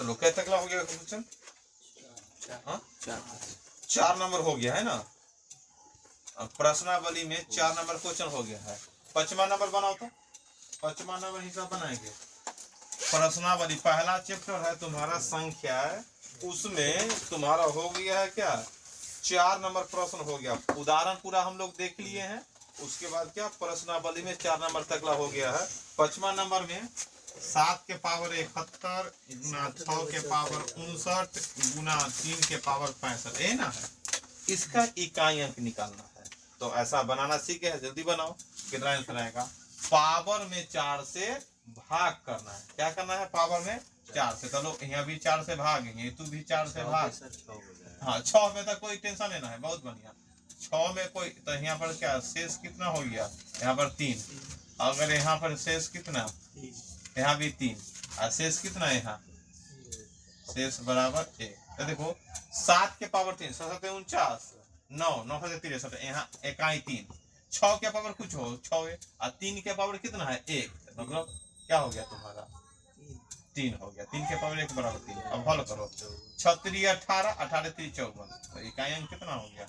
चलो क्या तकला हो गया क्वेश्चन? 4 नंबर हो गया है ना। प्रश्नावली में 4 नंबर क्वेश्चन हो गया है। 5वां नंबर बनाओ तो 5वां नंबर हिसाब बनाएंगे। प्रश्नावली पहला चैप्टर है तुम्हारा संख्या, उसमें तुम्हारा हो गया है क्या 4 नंबर प्रश्न हो गया। उदाहरण पूरा हम लोग देख लिए हैं। उसके बाद क्या प्रश्नावली में 4 नंबर तकला हो गया है। 5वां नंबर में 7 के पावर 71 गुना 6 के पावर 59 गुना 3 के पावर 65 है ना है। इसका इकाई अंक निकालना है। तो ऐसा बनाना सीखे हैं, जल्दी बनाओ। कितना आंसर आएगा? पावर में 4 से भाग करना है। क्या करना है? पावर में 4 से। चलो यहाँ भी 4 से भागेंगे, तू भी 4 से भाग। हाँ 6 में तो कोई टेंशन लेना है, बहुत बढ़िया। 6 में कोई तो यहाँ पर क्या शेष कितना हो गया? यहाँ पर 3। अगर यहाँ पर शेष कितना? यहाँ भी 3। और शेष कितना है यहाँ? शेष बराबर 1। तो देखो 7 के पावर 3 7 49 9 9 से 63 यहाँ इकाई 3। 6 के पावर कुछ हो 6 है और 3 के पावर कितना है 1। मतलब क्या हो गया तुम्हारा? 3 हो गया। 3 के पावर 1 बराबर 3। अब हल करो। 36 18 18 3 54। तो इकाई अंक कितना हो गया?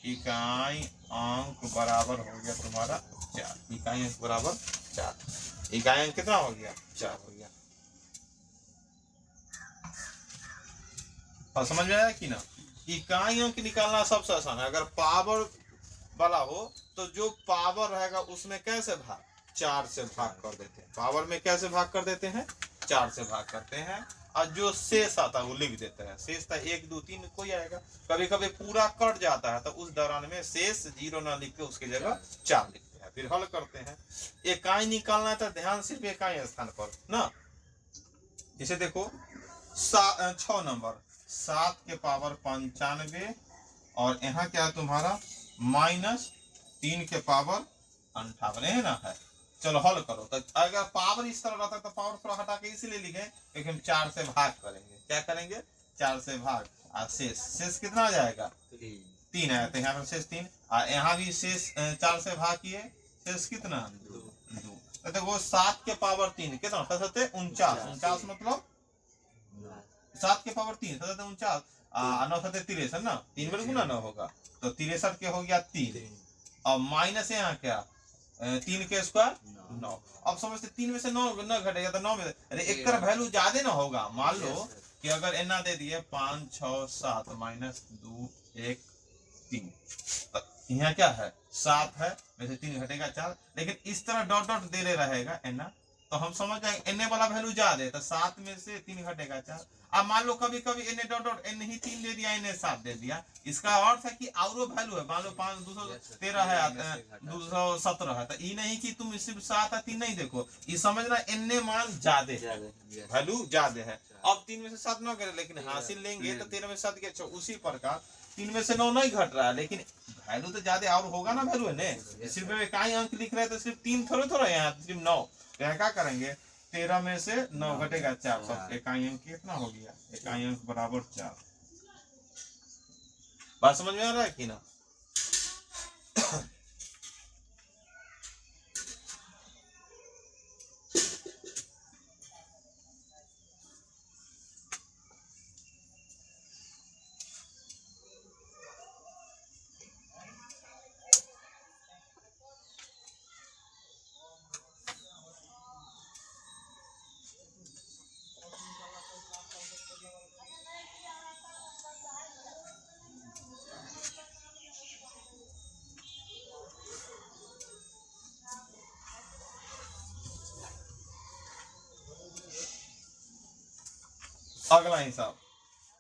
इकाई अंक बराबर हो गया तुम्हारा 4। इकाई अंक बराबर 4। इकाई अंक कितना हो गया? 4 हो गया। और समझ में आया कि ना? इकाई अंक निकालना सबसे आसान है। अगर पावर वाला हो तो जो पावर रहेगा उसमें कैसे भाग? 4 से भाग कर देते हैं। पावर में कैसे भाग कर देते हैं? 4 से भाग करते हैं। और जो शेष आता है वो लिख देते हैं। शेष था 1 2 3 कोई आएगा। कभी कभी पूरा कट जाता है तो उस दौरान में शेष 0 ना लिख के उसकी जगह 4 लिखते हैं। फिर हल करते हैं। इकाई निकालना तो ध्यान सिर्फ इकाई स्थान पर ना। इसे देखो 6 नंबर 7 के पावर 95 और यहाँ क्या है तुम्हारा -3 के पावर 58 है ना है। चलो हल करो। तो अगर पावर इस तरह रहता तो पावर थोड़ा हटा के इसलिए लिखे, लेकिन 4 से भाग करेंगे। क्या करेंगे? 4 से भाग। और शेष कितना आ जाएगा? 3 है। तो यहाँ पर शेष 3 और यहाँ भी शेष 4 से भाग किए, शेष कितना? 2। तो देखो 7 के पावर 3 कितना? 49 मतलब 7 के पावर 3 49 9 63 ना। 3 बार गुना 9 होगा तो 63 के हो गया 3 और माइनस यहाँ क्या 3 के स्क्वायर 9। अब समझते 3 में से 9 न घटेगा तो 9 में अरे एक का वैल्यू ज्यादा ना होगा। मान लो कि अगर एना दे दिए 5 6 7 -2 1 3 यहाँ क्या है 7 है में से 3 घटेगा 4। लेकिन इस तरह डॉट डॉट दे रहेगा एना तो हम समझ जाएंगे एन वाला वैल्यू ज्यादा है तो 7 में से 3 घटेगा 4। अब मान लो कभी कभी एन डॉट डॉट एन ही 3 दे दिया एन 7 दे दिया। इसका अर्थ है कि और वैल्यू है। मान लो 5 213 है 217 है तो ये नहीं कि तुम सिर्फ 7 3 नहीं देखो। ये समझना एन मान ज्यादा है, वैल्यू ज्यादा है। अब 3 में से 7 न करे लेकिन हासिल लेंगे तो 13 में 7 के उसी प्रकार 3 में से 9 नहीं घट रहा है लेकिन वैल्यू तो ज्यादा और होगा ना। वैल्यू है ना सिर्फ इकाई अंक लिख रहे हैं तो सिर्फ 3 थोड़े यहाँ सिर्फ 9। तो क्या करेंगे 13 में से 9 घटेगा 4 सब इकाई अंक कितना हो गया? इकाई अंक बराबर 4। बात समझ में आ रहा है कि ना?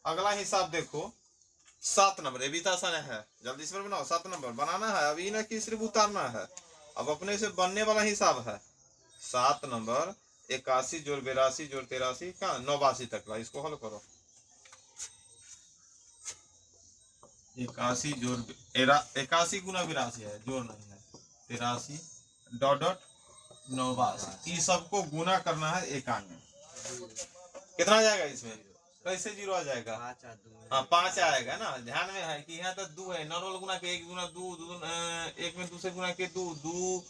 अगला हिसाब देखो 7 नंबर। ये भी तो आसान है, जल्दी से बनाओ। 7 नंबर बनाना है अभी ना कि सिर्फ उतारना है। अब अपने से बनने वाला हिसाब है 7 नंबर 81 जोड़ 82 जोड़ 83 का 89 तक ला। इसको हल करो। 81 जोड़ 81 गुना 82 है, जोड़ नहीं है 83 डॉट डॉट 89। इस सबको गुना करना है इकाई में। कितना आ जाएगा इसमें? कैसे 0 आ जाएगा? हाँ 5 आएगा ना। ध्यान में है कि यहाँ तो 2 है। नॉर्मल गुना के 1 गुना 2 1 में 2 से गुना के 2 2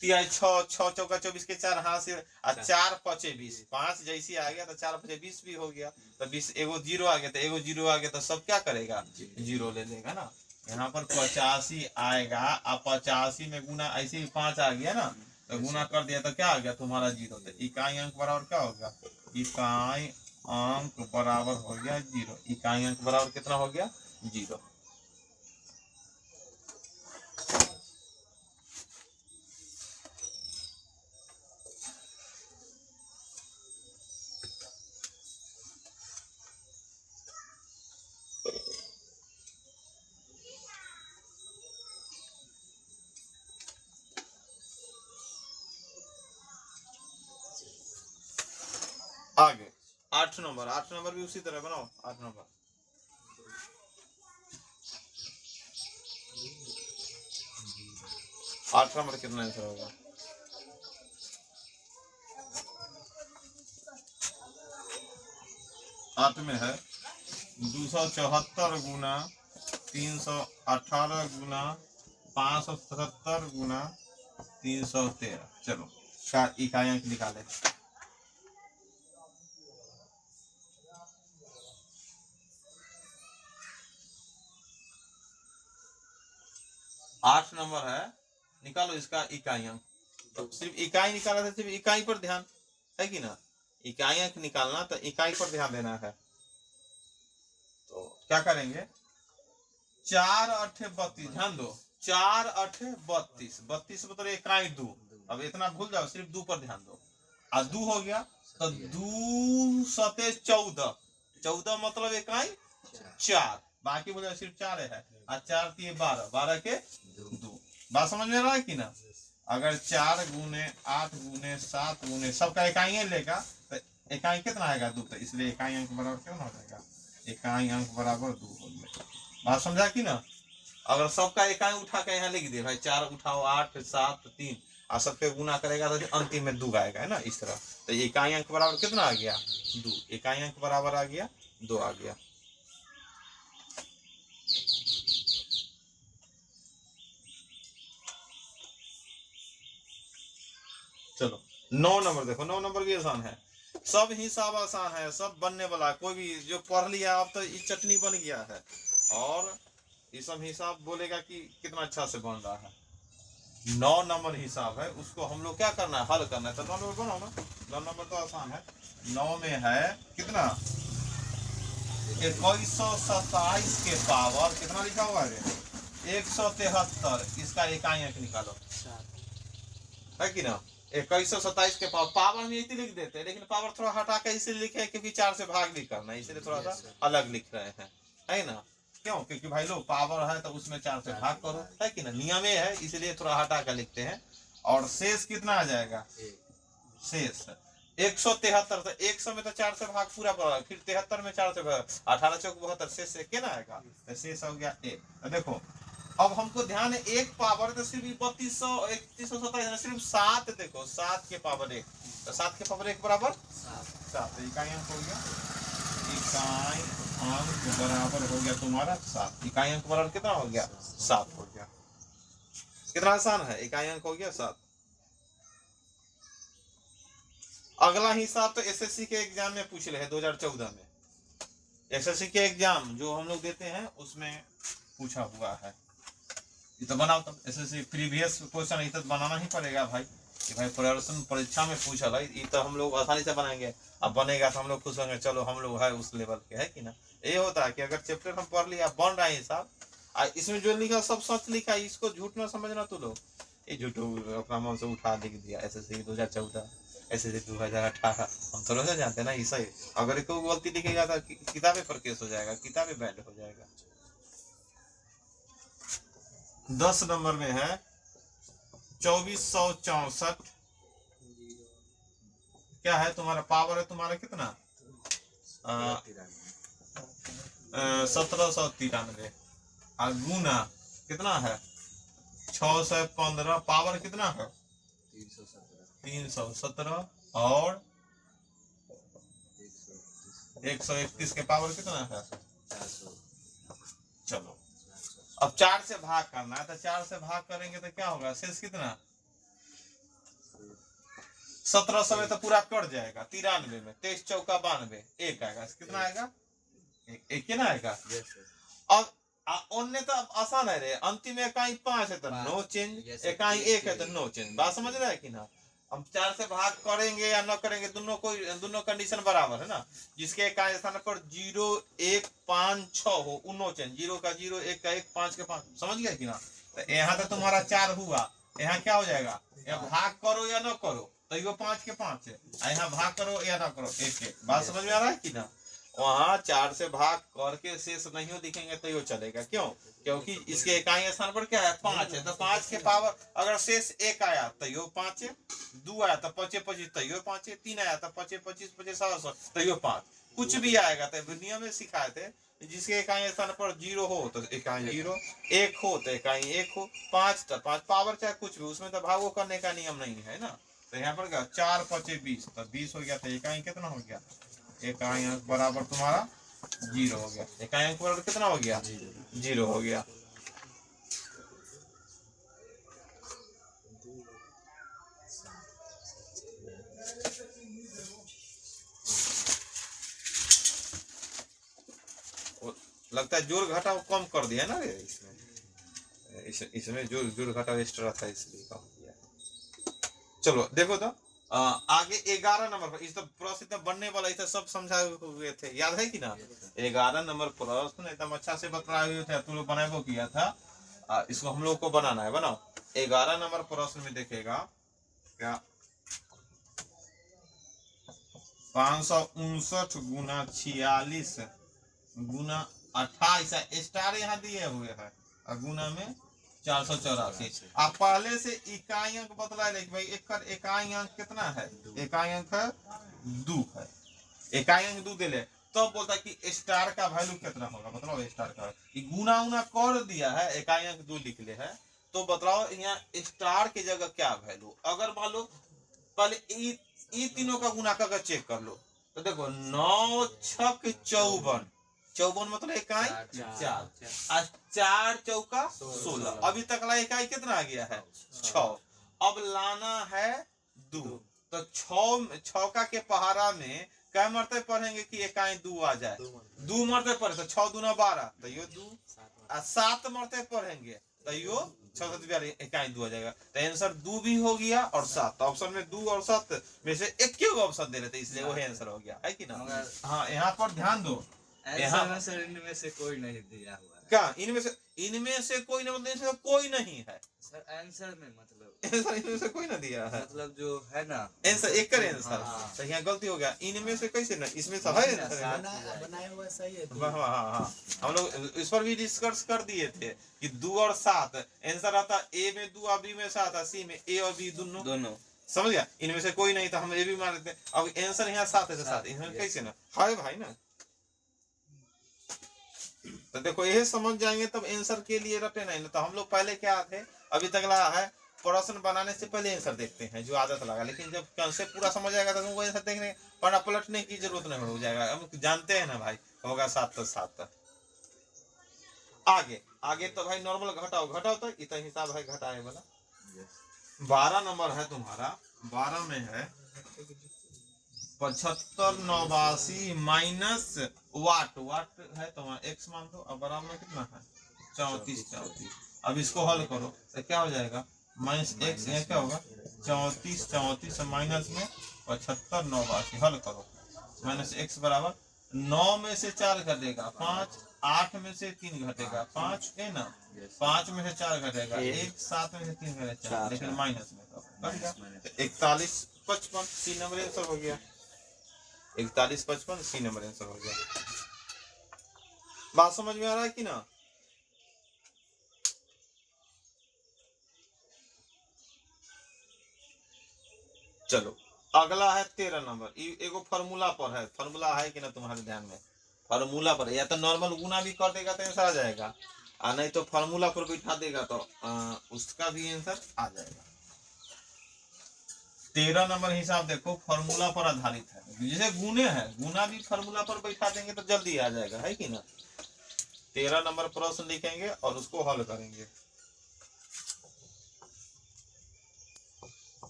तिहाई 6, 6 चौका 24 के 4 हाथ से, और 4 5 20, 5 जैसी आ गया तो 4 5 20 भी हो गया। तो 20 एगो जीरो आ गया, तो एगो जीरो आ गया तो सब क्या करेगा, जीरो ले लेगा ना। यहाँ पर 85 आएगा, अब 85 में गुना, ऐसे ही 5 आ गया ना, तो गुना कर दिया तो क्या आ गया तुम्हारा जीरो। तो इकाई अंक बराबर क्या होगा, इकाई अंक बराबर हो गया जीरो। इकाई अंक बराबर कितना हो गया, जीरो। आगे 8 नंबर, 8 नंबर भी उसी तरह बनाओ। 8 नंबर, 8 नंबर कितना आंसर होगा, 8 में है 274 गुना 318 गुना 577 गुना 313। चलो का इकाई अंक निकाले। 8 नंबर है, निकालो इसका इकाई अंक। तो सिर्फ इकाई निकाला था, सिर्फ इकाई पर ध्यान है कि ना, इकाई अंक निकालना तो इकाई पर ध्यान देना है। तो क्या करेंगे, 4 8 32, ध्यान दो, 4 8 32, 32 मतलब इकाई 2। अब इतना भूल जाओ, सिर्फ 2 पर ध्यान दो। और 2 हो गया तो 2 सते 14, 14 मतलब इकाई 4, बाकी बोले सिर्फ 4 है, और 4 दिए 12, 12 के 2। बात समझ में आ रहा है कि ना। अगर 4 गुने 8 गुने 7 गुने सबका इकाई लेगा तो इकाई कितना आएगा, 2। तो इसलिए इकाई अंक बराबर कितना हो जाएगा, इकाई अंक बराबर 2 हो गया। बात समझा कि ना। अगर सबका इकाई उठा के यहाँ लिख दे भाई, 4 उठाओ 8 7 3, और सबके गुना करेगा तो अंतिम में 2 आएगा, है ना, इस तरह। तो इकाई अंक बराबर कितना आ गया, 2। इकाई अंक बराबर आ गया 2 आ गया। चलो 9 नंबर देखो, 9 नंबर भी आसान है, सब हिसाब आसान है, सब बनने वाला। कोई भी जो पढ़ लिया अब तो ये चटनी बन गया है, और ये सब हिसाब बोलेगा कि कितना अच्छा से बन रहा है। 9 नंबर हिसाब है, उसको हम लोग क्या करना है, हल करना है। तो 9 नंबर बनाओ ना, 9 नंबर तो आसान है। 9 में है कितना, 2127 के पावर कितना लिखा हुआ है, 173। इसका इकाई अंक निकालो, है कि ना। 2127 के पावर में इतनी लिख देते हैं, लेकिन पावर थोड़ा हटा के इसलिए लिखे क्योंकि 4 से भाग भी करना है, इसलिए थोड़ा सा अलग लिख रहे हैं, है ना। क्यों, क्योंकि भाई लोग पावर है तो उसमें 4 से भाग करो, है कि ना, नियम ये है, इसलिए थोड़ा हटा कर लिखते हैं। और शेष कितना आ जाएगा, शेष 173। तो 100 में तो 4 से भाग पूरा पड़ा, फिर 73 में 4 से भाग, 18 चौक 72, शेष से क्या आएगा, तो शेष हो गया 1। देखो अब हमको ध्यान है, एक पावर तो सिर्फ 3200 3127, सिर्फ 7। देखो 7 के पावर 1, तो 7 के पावर 1 बराबर 7। इकाई अंक हो गया, इकाई अंक बराबर हो गया तुम्हारा 7। इकाई अंक बराबर कितना हो गया, 7 हो गया। कितना आसान है, इकाई अंक हो गया 7। अगला हिसाब तो एसएससी के एग्जाम में पूछ रहे हैं 2014 में, एसएससी के एग्जाम जो हम लोग देते हैं उसमें पूछा हुआ है। ये तो बनाओ, तब एसएससी प्रीवियस क्वेश्चन ये तो बनाना ही पड़ेगा भाई, कि भाई प्रदर्शन परीक्षा में पूछा है, ये तो हम लोग आसानी से बनाएंगे। अब बनेगा तो हम लोग खुश होंगे, चलो हम लोग है उस लेवल के, है कि ना। ये होता है कि अगर चैप्टर हम पढ़ लिया, बन रहा है हिसाब, इसमें जो लिखा सब सच लिखा है, इसको झूठ ना समझना तू लोग। ये झूठ अपना मन से उठा लिख दिया, एसएससी 2014, एसएससी 2018, हम थोड़ा सा जानते हैं ना, ऐसा ही। अगर कोई गलती लिखेगा तो किताबें पर केस हो जाएगा, किताबें बैन हो जाएगा। 10 नंबर में है 2464, क्या है तुम्हारा पावर है, तुम्हारा कितना 1793, और गुना कितना है 615, पावर कितना है 317, और 131 के पावर कितना है 400। चलो अब 4 से भाग करना है, तो 4 से भाग करेंगे तो क्या होगा, शेष कितना 1700 में तो पूरा कट जाएगा, 93 में 23 चौका 92, एक आएगा, कितना आएगा, एक ही ना आएगा। अब अन्य तो आसान है रे, अंतिम इकाई 5 है तो नो चेंज, इकाई 1 है तो नो चेंज। बात समझ रहा है कि ना। हम 4 से भाग करेंगे या न करेंगे, दोनों कंडीशन बराबर है ना। जिसके इकाई स्थान पर 0 1 5 6 हो नो चेंज, 0 का 0 1 का 1 5 का 5, समझ गए कि ना। तो यहाँ तो तुम्हारा 4 हुआ, यहाँ क्या हो जाएगा, यहाँ भाग करो या न करो तो ये 5 के 5 है, यहाँ भाग करो या ना करो 1 1। बात समझ में आ रहा है कि ना। वहाँ 4 से भाग करके शेष नहीं दिखेंगे तो ये चलेगा, क्यों, क्योंकि इसके इकाई स्थान पर क्या है 5 है, तो 5 के पावर अगर शेष 1 आया तो यो 5 है, 2 आया तो 5 25 तो यो 5 है, 3 आया तो 5 25 25 700 तो यो 5, कुछ भी आएगा तो नियम में सिखाए थे, जिसके इकाई स्थान पर 0 हो तो इकाई 0, 1 हो तो इकाई 1 हो, 5 तो 5 पावर चाहे कुछ भी, उसमें तो भागो करने का नियम नहीं है ना। तो यहाँ पर क्या 4 5 20 तो 20 हो गया, तो इकाई कितना हो गया, इकाई अंक बराबर तुम्हारा 0 हो गया, इकाई अंक बराबर कितना हो गया, 0 हो गया। लगता है जोड़ घटाव कम कर दिया ना रे इसमें, इसमें जोड़ घटाव एक्स्ट्रा था इसलिए कम किया। चलो देखो तो आगे 11 नंबर पर, इस तो प्रश्न इतना बनने वाला इतना सब समझाए हुए थे, याद है कि ना। 11 नंबर प्रश्न एकदम अच्छा से बताए हुए थे, तुम लोग बनाए किया था, इसको हम लोग को बनाना है, बनाओ। 11 नंबर प्रश्न में देखेगा क्या 559 गुना 46 गुना 28 स्टार यहाँ दिए हुए है, और गुना में 484। आप पहले से इकाई अंक बतला ले भाई, एक इकाई अंक कितना है, इकाई अंक है 2 है, इकाई अंक 2 दे ले, तो बोलता है कि स्टार का वैल्यू कितना होगा, बताओ स्टार का गुना उना कर दिया है, इकाई अंक 2 लिख ले है, तो बताओ यहाँ स्टार की जगह क्या वैल्यू। अगर मान लो पहले ई तीनों का गुना करके चेक कर लो, तो देखो 9 6 54, 54 मतलब इकाई 4, 4 चौका 16, अभी तक ला इकाई कितना आ गया है 6, अब लाना है 2, तो 6 के पहाड़ा में क्या मरते पढ़ेंगे कि इकाई 2 आ जाए, 2 मरते पढ़े तो 6 दूना 12 तो यो 2, 7 मरते पढ़ेंगे तो यो 6 इकाई 2 आ जाएगा, तो आंसर 2 भी हो गया और 7, ऑप्शन में 2 और 7 में से एक क्यों ऑप्शन दे रहे थे, इसलिए वही आंसर हो गया है कि ना। हाँ यहाँ पर ध्यान दो, यहाँ सर इनमें से कोई नहीं दिया हुआ है। क्या इनमें से कोई नहीं, मतलब इनमें से कोई नहीं है सर आंसर में मतलब आंसर इनमें से कोई ना दिया है, मतलब जो है ना आंसर एक करे आंसर, तो यहाँ गलती हो गया, इनमें से कैसे ना, इसमें से है बनाया हुआ सही है। हाँ हम लोग इस पर भी डिस्कस कर दिए थे कि 2 और 7 आंसर आता, ए में 2 और बी में 7, सी में ए और बी दोनों समझ गया, इनमें से कोई नहीं तो हम ये भी मान लेते हैं। अब आंसर यहाँ 7 है तो 7 इनमें कैसे ना है भाई ना, तो देखो ये समझ जाएंगे तब आंसर के लिए रटे नहीं ना। तो हम लोग पहले क्या थे, अभी तक लगा है प्रश्न बनाने से पहले आंसर देखते हैं जो आदत लगा, लेकिन जब कंसेप्ट पूरा समझ आएगा तो तुमको आंसर देखने पढ़ा पलटने की जरूरत नहीं हो जाएगा, हम जानते हैं ना भाई होगा 7 तो 7। आगे तो भाई नॉर्मल घटाओ तो इतना हिसाब है घटाए वाला। 12 नंबर है तुम्हारा, 12 में है 75 89 माइनस वाट है तुम्हारा एक्स मान दो, अब बराबर में कितना है 34। अब इसको हल करो तो क्या हो जाएगा माइनस एक्स, यहाँ क्या होगा 34 माइनस में 75 89, हल करो माइनस एक्स बराबर 9 में से 4 घटेगा 5, 8 में से 3 घटेगा 5 है ना, 5 में से 4 घटेगा 1, 7 में से 3 घटेगा 4, लेकिन माइनस में तो 41 55 सी नंबर आंसर हो गया, 41 55 सी नंबर आंसर हो गया। बात समझ में आ रहा है कि ना। चलो अगला है 13 नंबर, एगो फार्मूला पर है, फार्मूला है कि ना तुम्हारे ध्यान में, फार्मूला पर या तो नॉर्मल गुना भी कर देगा तो आंसर आ जाएगा, और नहीं तो फार्मूला पर बैठा देगा तो उसका भी आंसर आ जाएगा। 13 नंबर हिसाब देखो फार्मूला पर आधारित है, जैसे गुने है गुना भी फार्मूला पर बैठा देंगे तो जल्दी आ जाएगा है कि ना। 13 नंबर प्रश्न लिखेंगे और उसको हल करेंगे।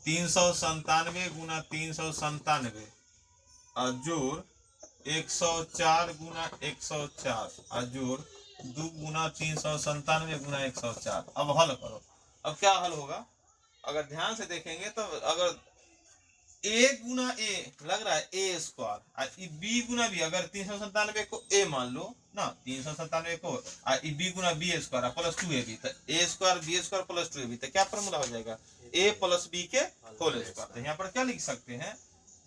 397 गुना 397 जोड़ 104 गुना 104 जोड़ 2 गुना 397 गुना 104। अब हल करो। अब क्या हल होगा, अगर ध्यान से देखेंगे तो अगर a गुना a लग रहा है a square, b Guna b, अगर 397 को a मान लो ना, 397 को b गुना b स्क्वायर प्लस 2ab, तो a square b square plus 2ab, तो क्या फॉर्मूला हो जाएगा, a प्लस b के होल स्क्वायर। तो यहाँ पर क्या लिख सकते हैं,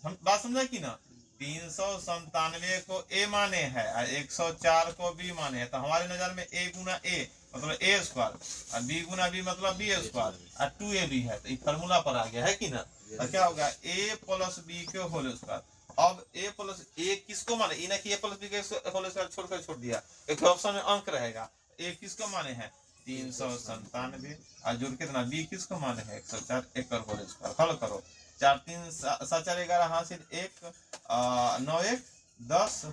हम बात समझा कि ना, 397 को a माने है और 104 को b माने है, तो हमारे नजर में a गुना a मतलब a स्क्वायर और b गुना b मतलब b स्क्वायर और 2ab है, तो ये फॉर्मूला पर आ गया है कि ना। तो क्या होगा, a प्लस b के होल स्क्वायर। अब a प्लस a किसको माने, ये ना कि a प्लस b के होल स्क्वायर छोड़कर छोड़ दिया, एक ऑप्शन में अंक रहेगा, a किसको माने है 397 और जोड़ कितना b किसको माने है 104, एक कर होल स्क्वायर। हल करो, 4 3 7 4 11 हासिल 1 9 1 10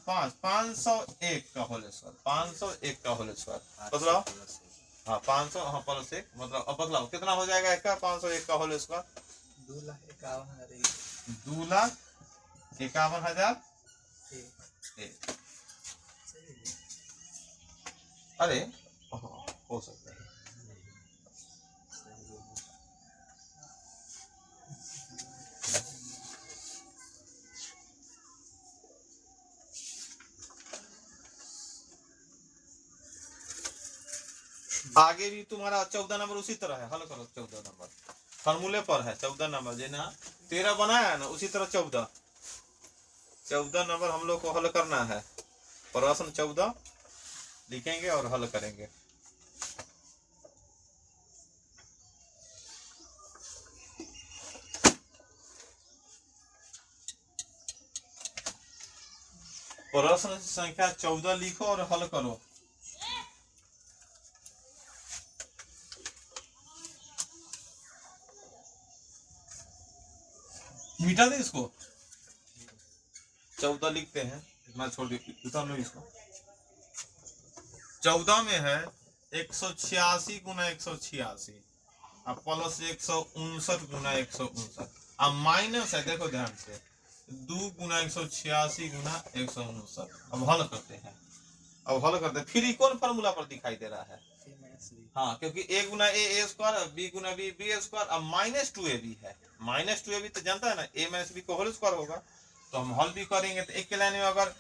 5 501 का होल स्क्वायर, 501 का होल स्क्वायर बदलाओ। हाँ 500, हाँ प्लस 1 मतलब अब बदलाओ कितना हो जाएगा इसका 501 का होल स्क्वायर, 2,51,000। अरे हो सकता है, आगे भी तुम्हारा 14 नंबर उसी तरह है, हल करो 14 नंबर फॉर्मूले पर है, 14 नंबर जेना 13 बनाया है ना उसी तरह 14 नंबर हम लोग को हल करना है। प्रश्न 14 लिखेंगे और हल करेंगे। प्रश्न संख्या 14 लिखो और हल करो। मिटा दे इसको, 14 लिखते हैं, इतना छोड़ दे इसको। 14 में है 186 गुना 186 अब प्लस 159 गुना 159, अब माइनस है, देखो ध्यान से 2 गुना 186 गुना 159। अब हल करते हैं, फिर कौन फॉर्मूला पर दिखाई दे रहा है, हाँ क्योंकि a Guna a square, b Guna b b square, अब माइनस 2ab है, माइनस 2ab तो जानता है ना a माइनस b को होल स्क्वायर होगा, तो हम हल भी करेंगे। तो एक के लाइन में अगर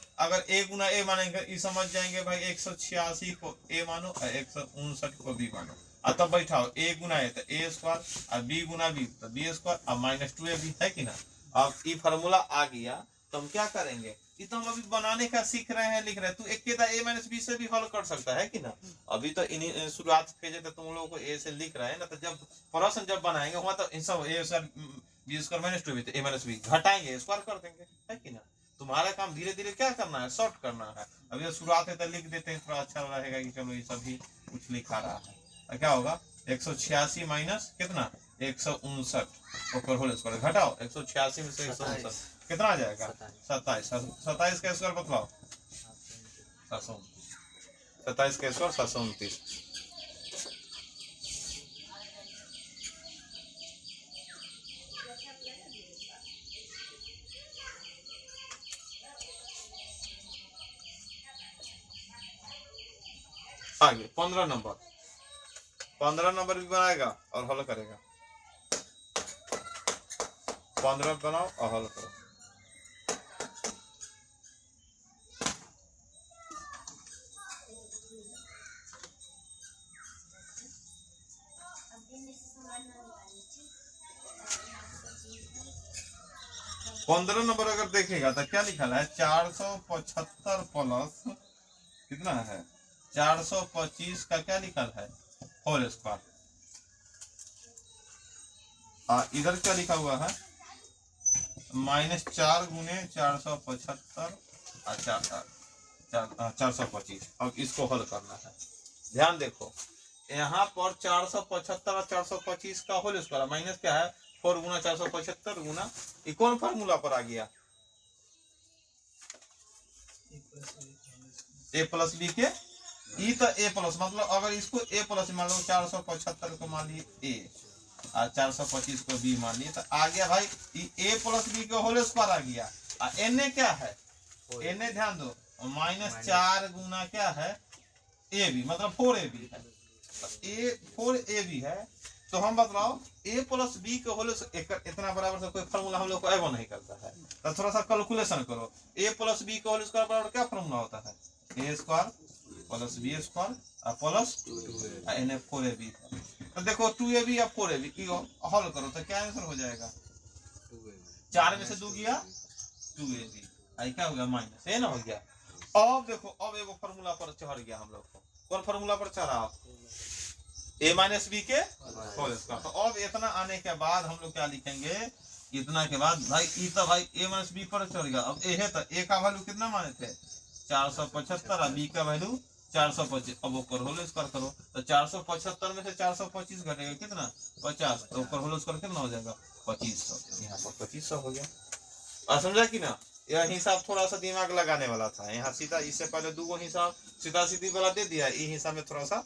a गुना a मानेंगे, ये समझ जाएंगे भाई 186 को a मानो और 159 को b मानो, तब बैठाओ a गुना a तो a स्क्वायर और b गुना b तो b स्क्वायर, अब माइनस 2ab है कि ना। अब ये फॉर्मूला आ गया तो हम क्या करेंगे, ये तो हम अभी बनाने का सीख रहे हैं, लिख रहे हैं, तू एक के a माइनस b से भी हल कर सकता है कि ना। अभी तो इन्हीं शुरुआत फेज है, तो तुम लोगों को a से लिख रहे हैं ना, तो जब प्रश्न जब बनाएंगे वहां तो इन सब a square b square minus 2b तो a माइनस b घटाएंगे, स्क्वायर कर देंगे, है कि ना। तुम्हारा काम धीरे धीरे क्या करना है, शॉर्ट करना है। अभी शुरुआत है तो लिख देते हैं, थोड़ा अच्छा रहेगा कि चलो ये सभी कुछ लिखा रहा है। तो क्या होगा 186 माइनस कितना 159 ऊपर होल स्क्वायर, घटाओ 186 में से 159 कितना आ जाएगा 27, 27 का स्क्वायर बतलाओ 27 का स्क्वायर 729। आगे 15 नंबर भी बनाएगा और हल करेगा। 15 बनाओ और हल करो। पंद्रह नंबर अगर देखेगा तो क्या लिखा है 475 प्लस कितना है 425 का क्या लिखा है होल स्क्वायर, इधर क्या लिखा हुआ है -4 गुने 475 425। अब इसको हल करना है, ध्यान देखो यहाँ पर 475 और 425 का होल स्क्वायर माइनस क्या है 4 गुना 475 गुना, ये कौन फार्मूला पर आ गया a प्लस बी के, ई तो a प्लस मतलब अगर इसको a प्लस मान लो 475 को मान ली a और 425 को b मान लिए, तो आ गया भाई a प्लस बी के होल स्क्वायर आ गया। और n क्या है, n ध्यान दो -4 गुना क्या है ए बी, मतलब 4ab है, ए 4ab है। तो हम बतलाओ a प्लस बी के होल इतना बराबर से कोई फॉर्मूला हम लोग को एवं नहीं करता है, तो थोड़ा सा कैलकुलेशन करो। a प्लस बी के होल स्क्वायर बराबर क्या फॉर्मूला होता है, a square plus b square plus n 4ab। तो देखो 2ab या 4ab हल करो तो क्या आंसर हो जाएगा, 4 में से 2 गया 2ab, आई क्या हो गया माइनस, ये ना हो गया। अब देखो अब एगो फार्मूला पर चढ़ गया हम लोग को, कौन फार्मूला पर चढ़ा, a माइनस बी के होल स्क्वायर। तो अब इतना आने के बाद हम लोग क्या लिखेंगे, इतना के बाद भाई ई तो भाई a माइनस बी पर चढ़ गया। अब a है तो a का वैल्यू कितना माने थे 475 और b का वैल्यू 425। अब ऊपर होल स्क्वायर करो तो 475 में से 425 घटेगा कितना 50, तो ऊपर होल स्क्वायर कितना हो जाएगा 2500, यहाँ पर 2500 हो गया। और समझा कि ना, यह हिसाब थोड़ा सा दिमाग लगाने वाला था, यहाँ सीधा इससे पहले 2 हिसाब सीधा सीधी वाला दे दिया, ये हिसाब में थोड़ा सा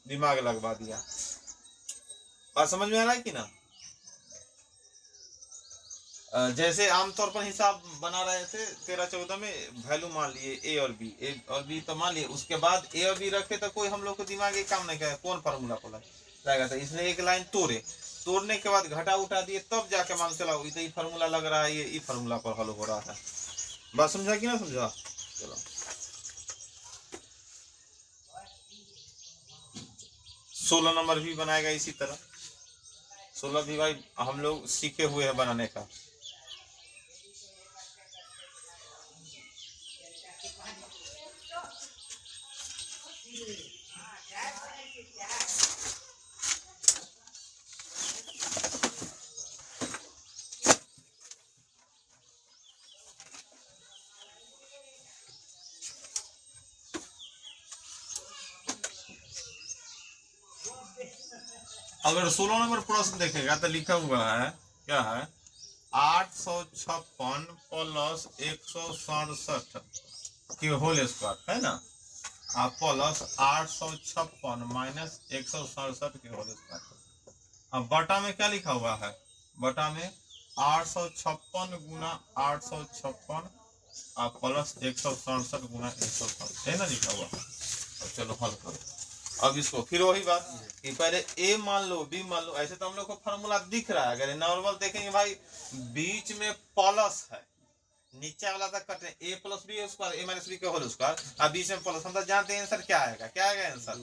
दिमाग लगवा दिया। बात समझ में आ रहा है कि ना। जैसे आमतौर पर हिसाब बना रहे थे 13-14 में वैल्यू मान लिए a और b तो मान लिए, उसके बाद a और b रखे तो कोई हम लोग को दिमाग एक काम नहीं किया कौन फार्मूला को लगाएगा, तो इसने एक लाइन तोड़ने के बाद घटा उठा दिए, तब जाके मान चला ये फार्मूला लग रहा है, ये फार्मूला पर हल हो रहा है। बात समझा कि ना समझा। चलो 16 नंबर भी बनाएगा इसी तरह, 16 भी भाई हम लोग सीखे हुए हैं बनाने का। अगर 16 नंबर प्रश्न देखेगा तो लिखा हुआ है क्या है 856 प्लस 167 के होल स्क्वायर है ना, प्लस 856 माइनस 167 के होल स्क्वायर। अब बटा में क्या लिखा हुआ है, बटा में 856 गुना 856 प्लस 167 गुना 167 है ना लिखा हुआ। अब चलो हल करो। अब इसको फिर वही बात कि पहले a मान लो b मान लो, ऐसे तो हम लोग को फार्मूला दिख रहा है, अगर नॉर्मल देखेंगे भाई बीच में प्लस है, नीचे वाला तक कटे a plus b square a minus b का होल स्क्वायर, अब बीच में प्लस, हम तो जानते हैं आंसर क्या आएगा, क्या आएगा आंसर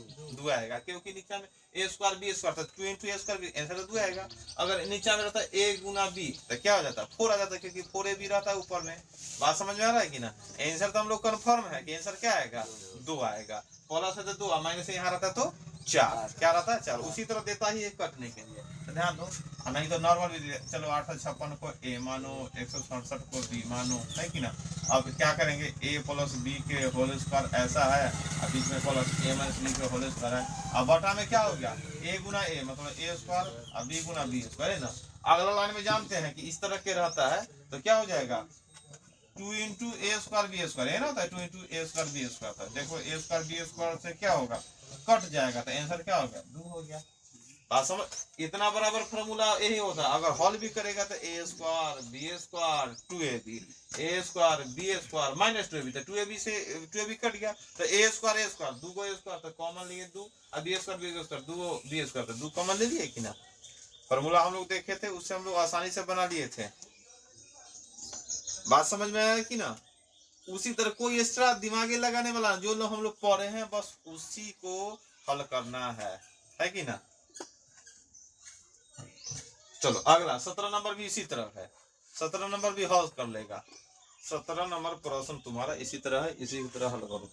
2 आएगा, क्योंकि नीचे में a स्क्वायर बी स्क्वायर तो 2 × a स्क्वायर बी आंसर 2 आएगा। अगर नीचे में रहता a गुना b तो क्या हो जाता 4 आ जाता, क्योंकि 4ab रहता है ऊपर में। बात समझ में आ रहा है कि ना, आंसर तो हम लोग कंफर्म है कि आंसर क्या आएगा 2 आएगा, प्लस है तो 2 माइनस यहाँ रहता तो 4, क्या रहता है 4, उसी तरह देता ही है कटने के लिए, तो ध्यान दो। नहीं तो नॉर्मल भी चलो 856 को a मानो 167 को b मानो है कि ना। अब क्या करेंगे a प्लस b के होल स्क्वायर ऐसा है, अब बीच में प्लस a माइनस b के होल स्क्वायर है। अब बटा में क्या हो गया a गुना a मतलब a स्क्वायर और b गुना b स्क्वायर है ना। अगला लाइन में जानते हैं कि इस तरह के रहता है तो क्या हो जाएगा 2 × a स्क्वायर b स्क्वायर है ना, होता है 2 × a स्क्वायर b स्क्वायर। देखो a स्क्वायर b स्क्वायर से क्या होगा कट जाएगा, तो आंसर क्या हो गया 2 हो गया। बात समझ, इतना बराबर फार्मूला यही होता है। अगर हल भी करेगा तो a square b square 2ab a square b square minus 2ab, तो 2ab से 2ab कट गया तो a स्क्वायर 2 को a स्क्वायर तो कॉमन लिए 2, अब b square b square 2 b square तो 2 कॉमन ले लिए कि ना। फार्मूला हम लोग देखे थे उससे हम लोग आसानी से बना लिए थे। बात समझ में आया कि ना। उसी तरह कोई एक्स्ट्रा दिमागी लगाने वाला जो लोग हम लोग पढ़े हैं बस उसी को हल करना है कि ना। चलो अगला 17 नंबर भी इसी तरह है, 17 नंबर भी हल कर लेगा। 17 नंबर प्रश्न तुम्हारा इसी तरह है, इसी तरह हल करो।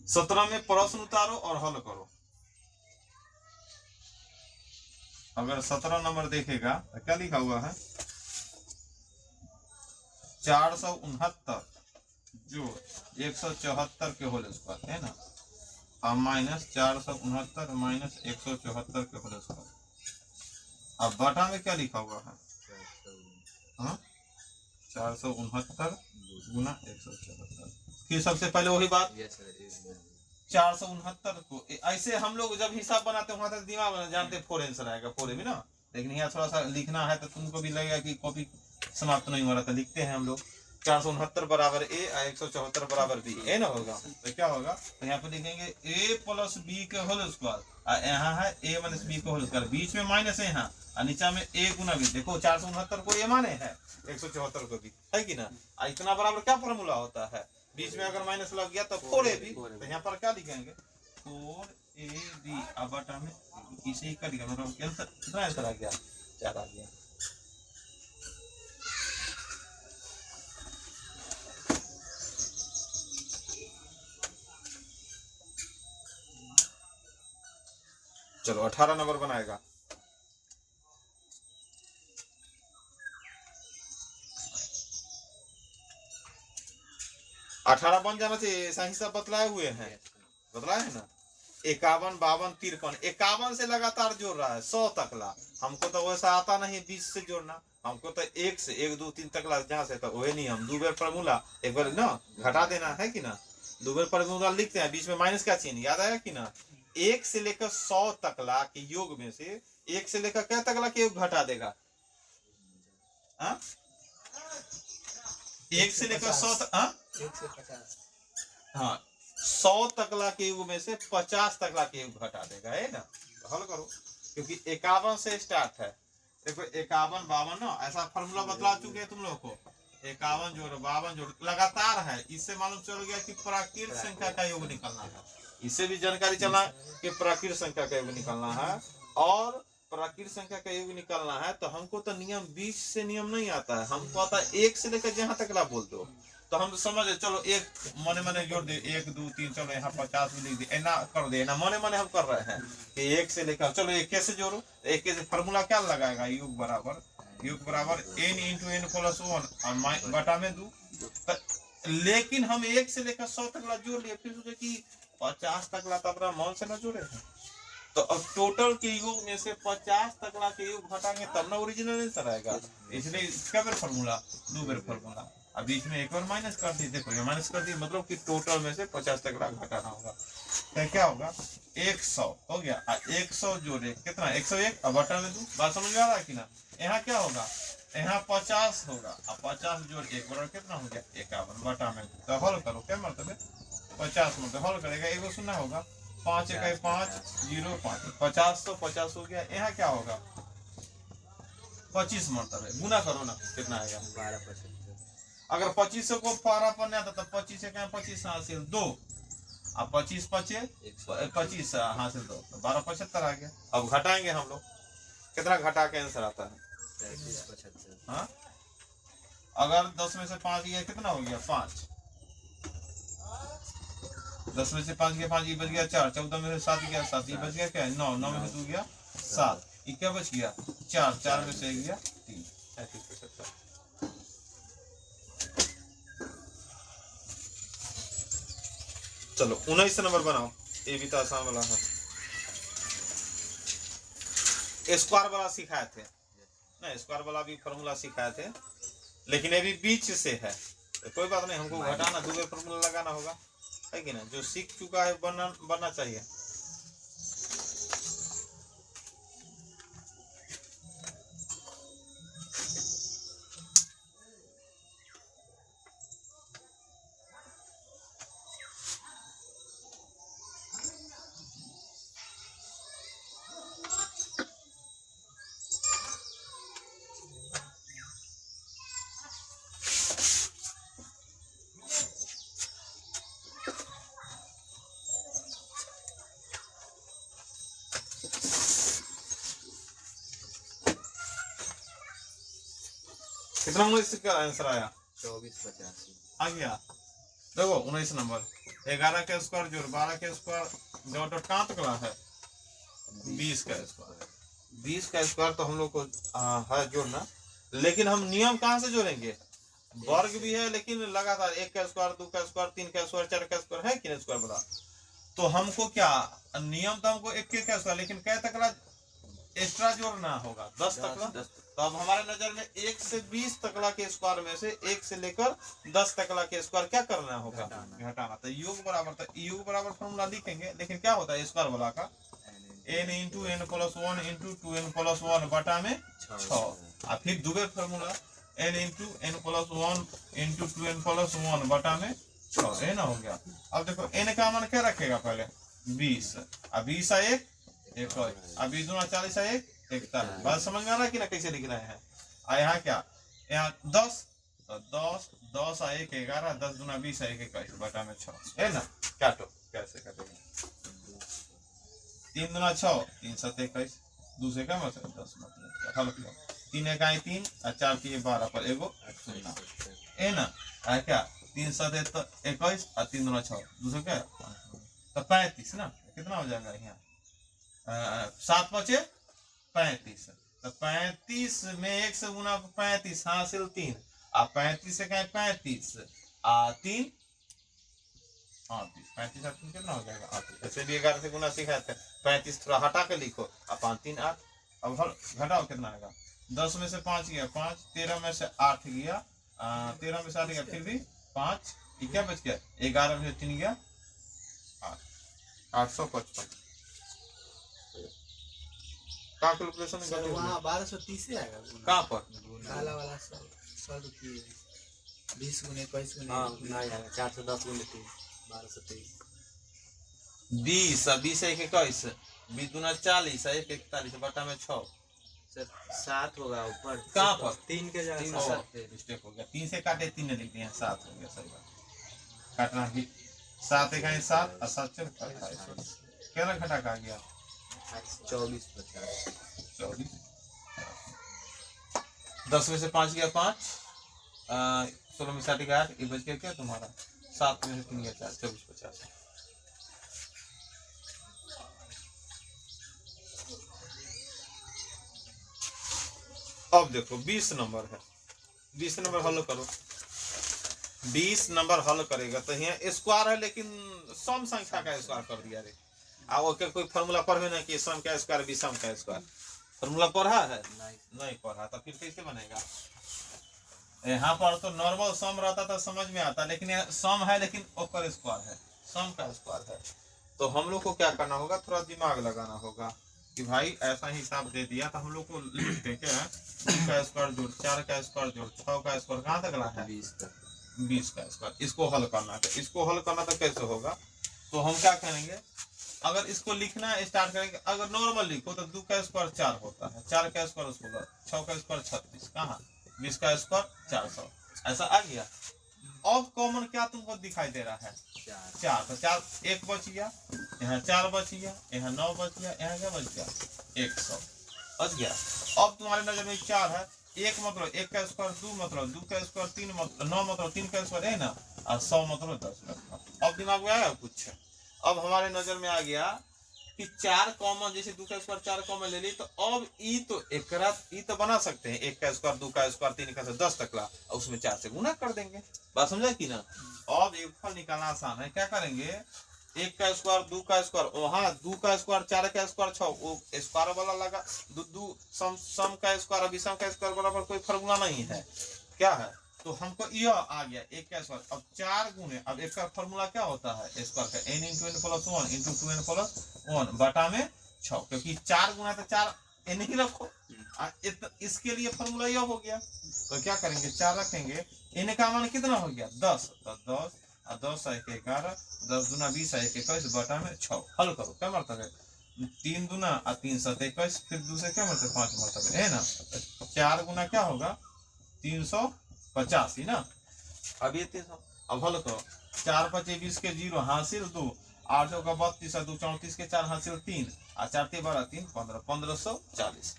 सत्रह में प्रश्न उतारो और हल करो। अगर 17 नंबर देखेगा तो क्या लिखा हुआ है 469 जो 174 के होल स्क्वायर है ना, और माइनस 469 माइनस 174 के होल स्क्वायर। अब बटा में क्या लिखा हुआ है? हाँ 469 गुना 174। फिर सबसे पहले वही बात 469 को ऐसे हम लोग जब हिसाब बनाते हैं वहां तक दिमाग में जानते 4 आंसर आएगा 4 में ना, लेकिन यहाँ थोड़ा सा लिखना है तो तुमको भी लगेगा कि कॉपी समाप्त नहीं हो रहा था। लिखते हैं हम लोग 469 बराबर ए और 174 बराबर बी, ए ना होगा तो क्या होगा, तो यहाँ पे लिखेंगे ए प्लस बी के होल स्क्वायर, यहाँ है ए माइनस बी के होल स्क्वायर, बीच में माइनस है यहाँ और नीचा में ए गुना बी। देखो 469 को ए माने है 174 को भी है कि ना, इतना बराबर क्या फॉर्मूला होता है, बीच में अगर माइनस लग गया तो 4ab, तो यहाँ पर क्या लिखेंगे 4ab अब बटा में इसे ही कर दिया, मतलब कितना आंसर आ गया 4 आ गया। चलो 18 नंबर बनाएगा। अठारह बन जाना चाहिए, ऐसा हिसाब बतलाए हुए हैं, बतलाए है ना। 51 52 53, 51 से लगातार जोड़ रहा है 100 तकला, हमको तो वैसा आता नहीं 20 से जोड़ना, हमको तो 1 से 1 2 3 तकला जहाँ से तो वही नहीं, हम 2 बार फॉर्मूला एक बार ना घटा देना है कि ना, 2 बार फॉर्मूला लिखते हैं, बीच में माइनस का चिन्ह याद आया कि ना। 1 से लेकर 100 तकला के योग में से 1 से लेकर क्या तकला के योग घटा देगा, हाँ 1 से लेकर 100 तक, हाँ 100 तकला के युग में से 50 तकला के युग घटा देगा, है ना। हल करो, क्योंकि 51 से स्टार्ट है, देखो 51 52 ना, ऐसा फॉर्मूला बतला चुके हैं तुम लोग को, 51 जोड़ 52 जोड़ लगातार है, इससे मालूम चल गया कि प्राकृत संख्या का योग निकालना है, इससे भी जानकारी चला कि प्राकृत संख्या का योग निकालना है, और प्राकृत संख्या का योग निकालना है तो हमको तो नियम 20 से नियम नहीं आता है, हमको आता है 1 से लेकर जहां तक ला बोल दो, तो हम समझे चलो एक मने मने जोड़ दे 1 2 3, चलो यहाँ 50 भी लिख दे, ऐना कर दे ना, मने मने हम कर रहे हैं कि 1 से लेकर, चलो 1 कैसे जोड़ो, 1 के फॉर्मूला क्या लगाएगा, योग बराबर n इंटू n प्लस 1 और बटा में 2, लेकिन हम 1 से लेकर 100 तक ला जोड़ लिए, फिर सोचे कि 50 तक ला तो अपना मन से ना जोड़े हैं, तो अब टोटल के योग में से 50 तकला के योग घटाएंगे तब ना ओरिजिनल आंसर आएगा, इसलिए क्या बार फॉर्मूला 2 बार फॉर्मूला, अब बीच में एक बार माइनस कर दी, देखो ये माइनस कर दी मतलब कि टोटल में से 50 तकला घटाना होगा, तो क्या होगा 100 हो गया, 100 जोड़े कितना 101 अब बटा में 2, बात समझ में आ रहा है कि ना। यहाँ क्या होगा, यहाँ 50 होगा, अब 50 जोड़ 1 बराबर कितना हो गया 51 बटा में 2, तो हल करो क्या मतलब है 50 मतलब हल करेगा, एगो सुनना होगा 5 1 5 0 5, 50 तो 50 हो गया, यहाँ क्या होगा 25 मतलब है, गुना करो ना कितना आएगा 12%। अगर 25 को 12 पर नहीं आता तो 25 से 25 हासिल 2, अब 25 पचे 25 हासिल 2, तो 12 75 आ गया। अब घटाएंगे हम लोग, कितना घटा के आंसर आता है 75। हाँ अगर 10 में से 5 गया कितना हो गया 5, 10 में से 5 गया 5, ये बच गया 4, 14 में से 7 गया 7, ये बच गया क्या 9, 9 में से 2 गया 7, ये क्या बच गया 4, 4 में से 1 गया 3, 35%। चलो 19 नंबर बनाओ, ये भी तो आसान वाला है, स्क्वायर वाला सिखाए थे ना, स्क्वायर वाला भी फॉर्मूला सिखाए थे, लेकिन ये भी बीच से है, तो कोई बात नहीं, हमको घटाना 2 बार फॉर्मूला लगाना होगा, है कि ना, जो सीख चुका है बनना चाहिए। कितना 19 का आंसर आया 2485 आ गया, देखो 19 नंबर 11 के स्क्वायर जोड़ 12 के स्क्वायर डॉट डॉट कहाँ तक है 20 का स्क्वायर, 20 का स्क्वायर तो हम लोग को है जोड़ना, लेकिन हम नियम कहाँ से जोड़ेंगे, वर्ग भी है लेकिन लगातार 1 का स्क्वायर 2 का स्क्वायर 3 का स्क्वायर 4 का स्क्वायर है कि नहीं स्क्वायर बता, तो हमको क्या नियम तो हमको 1 का स्क्वायर, लेकिन कै तक एक्स्ट्रा जोड़ना होगा 10 तकला। तो अब हमारे नजर में 1 से 20 तकला के स्क्वायर में से 1 से लेकर 10 तकला के स्क्वायर क्या करना होगा, घटाना। तो योग बराबर, तो योग बराबर फॉर्मूला लिखेंगे, लेकिन क्या होता है स्क्वायर वाला का n into n plus 1 into 2n plus 1 बटा में 6, और फिर दूसरे formula n into n plus 1 into 2n plus 1 बटा में 6, ये ना हो गया। अब देखो n का मान क्या रखेगा पहले 20, अब 20 है 1 21, अब 20 दूना 40 है 1 41। बात समझ में आ रहा है कि ना कैसे लिख रहे हैं। और यहाँ क्या, यहाँ 10, तो 10 है 1 11, 10 दूना 20 है 1 21 बटा में 6, है ना। काटो, कैसे काटेंगे, 3 दूना 6, 3 7 21, दूसरे का मतलब 10 मतलब हल किया, 3 1 3 और 4 3 12 पर एगो शून्य, है ना। है क्या 3 7 21 और 3 दूना 6, दूसरे क्या तो 35 ना, कितना हो जाएगा यहाँ 7 5 35, तो 35 में 1 से गुना 35 हासिल 3, और 35 से कहें 35 और 3 38, 35 और 3 कितना हो जाएगा 38। ऐसे भी 11 से गुना सिखाते हैं, 35 थोड़ा हटा के लिखो, और 5 3 8। अब घटाओ कितना आएगा, 10 में से 5 गया 5, 13 में से 8 गया 13 में से 8 गया, फिर भी 5, क्या बच गया 11 में से 3 गया 855। कहाँ कैलकुलेशन में वहाँ 1230 से आएगा। कहाँ पर काला वाला 100 रुपये 20 गुने 21 गुने ना आएगा 410 गुने 3 1223। 20 20 1 21, 20 दूना 40 1 41 बटा में 6, सर 7 होगा ऊपर, कहाँ पर 3 के जगह 3 7 मिस्टेक हो गया, 3 से काटे 3 लिख दिए 7 हो गया, सही बात। काटना भी 7 1 7 और 7 4 28, क्या घटा का गया 24 50 24, 10 में से 5 गया 5, 16 में 7 गया 8, ये बच गया क्या तुम्हारा 7 में से 3 गया 4, 24 50। अब देखो 20 नंबर है, 20 नंबर हल करो, 20 नंबर हल करेगा तो यहाँ स्क्वायर है, लेकिन सम संख्या का स्क्वायर कर दिया रे। ओके, कोई फॉर्मूला पढ़े ना कि सम का स्क्वायर विषम का स्क्वायर, फॉर्मूला पढ़ा है नहीं पढ़ा, तो फिर कैसे बनेगा। यहाँ पर तो नॉर्मल सम रहता तो समझ में आता, लेकिन यहाँ सम है लेकिन ओकर स्क्वायर है, सम का स्क्वायर है। तो हम लोग को क्या करना होगा, थोड़ा दिमाग लगाना होगा कि भाई ऐसा हिसाब दे दिया तो हम लोग को लिखते क्या 2 का स्क्वायर जोड़ 4 का स्क्वायर जोड़ 6 का स्क्वायर कहाँ तक रहा है 20 का स्क्वायर, इसको हल करना है। तो इसको हल करना तो कैसे होगा, तो हम क्या करेंगे, अगर इसको लिखना स्टार्ट करेंगे, अगर नॉर्मल लिखो तो 2 का स्क्वायर 4 होता है, 4 का स्क्वायर 16, 6 का स्क्वायर 36, कहाँ 20 का स्क्वायर 400, ऐसा आ गया। अब कॉमन क्या तुमको दिखाई दे रहा है 4, तो 4 1 बच गया, यहाँ 4 बच गया, यहाँ 9 बच गया, यहाँ क्या बच गया 100 बच गया। अब तुम्हारे नजर में 4 है, 1 मतलब 1 का स्क्वायर 2 मतलब 2 का स्क्वायर 3 मतलब 9 मतलब 3 का स्क्वायर है ना, और 100 मतलब 10। अब दिमाग में आया कुछ, अब हमारे नजर में आ गया कि 4 कॉमन, जैसे 2 का स्क्वायर 4 कॉमन ले ली, तो अब ई तो एकरा ई तो बना सकते हैं, 1 का स्क्वायर 2 का स्क्वायर 3 का स्क्वायर 10 तक ला, और उसमें 4 से गुना कर देंगे। बात समझा कि ना। अब एक फल निकालना आसान है, क्या करेंगे 1 का स्क्वायर 2 का स्क्वायर, वहाँ 2 का स्क्वायर 4 का स्क्वायर 6, वो स्क्वायर वाला लगा, सम का स्क्वायर विषम का स्क्वायर बराबर कोई फॉर्मूला नहीं है, क्या है, तो हमको यह आ गया 1 का स्क्वायर। अब 4 गुने, अब एक का फॉर्मूला क्या होता है स्क्वायर का n into n plus 1 into 2n plus 1 बटा में 6, क्योंकि 4 गुना तो 4 n ही रखो, इसके लिए फॉर्मूला यह हो गया। तो क्या करेंगे 4 रखेंगे, n का मान कितना हो गया 10, तो 10 और 10 है 11, 10 दूना 20 है 21 बटा में 6। हल करो, क्या मतलब है 3 दूना और 3 7 21, फिर दूसरे क्या मतलब 5 मतलब है ना, 4 गुना क्या होगा 385 ना। अब ये 300, अब हल करो 4 5 20 के 0 हासिल 2, 8 का 32 2 34 के 4 हासिल 3, और 4 3 12 3 15 1540।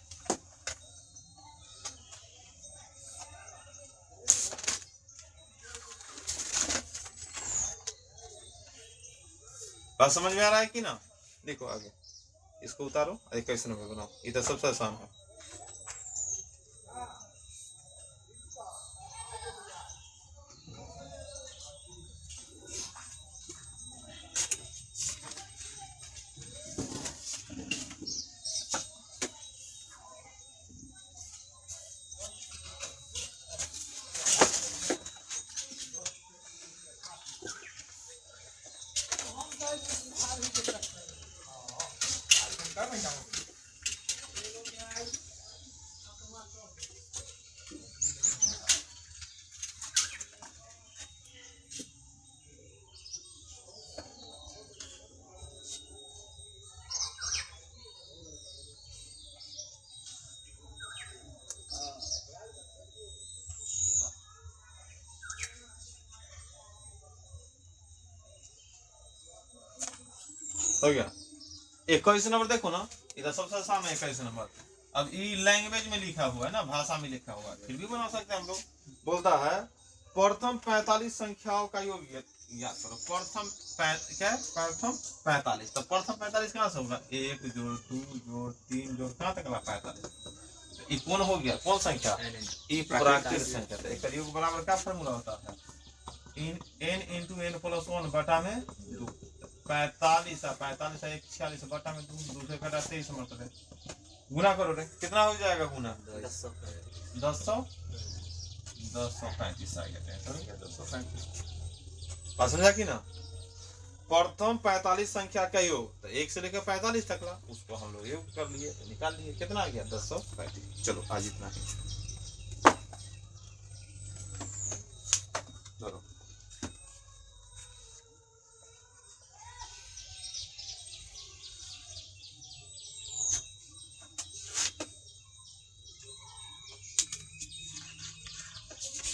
बात समझ में आ रहा है कि ना। देखो आगे इसको उतारो, 21 नंबर बनाओ, ये तो सबसे आसान है। हो गया। 21 नंबर देखो ना, इधर सबसे आसान है 21 नंबर। अब ये लैंग्वेज में लिखा हुआ है ना, भाषा में लिखा हुआ है, फिर भी बना सकते हैं हम लोग। बोलता है प्रथम 45 संख्याओं का योग याद करो। प्रथम 45। तो प्रथम 45 कहाँ से होगा? 1 जोड़ 2 जोड़ 3 जोड़ कहाँ तक अगला 45। ये कौन हो गया? कौन संख्या? ये प्राकृतिक संख्या। तो एक योग बराबर क्या फॉर्मूला होता है? n इंटू n प्लस 1 बटा में 2। 45 है 46 बटा में 2 से घटा 23 मतलब है। गुना करो रे, कितना हो जाएगा गुना? 1035 आ गया। 1035 बात समझा कि ना? प्रथम 45 संख्या का योग, तो 1 से लेकर 45 तक ला, उसको हम लोग योग कर लिए, तो निकाल लिए, कितना आ गया? 1035। चलो आज इतना ही।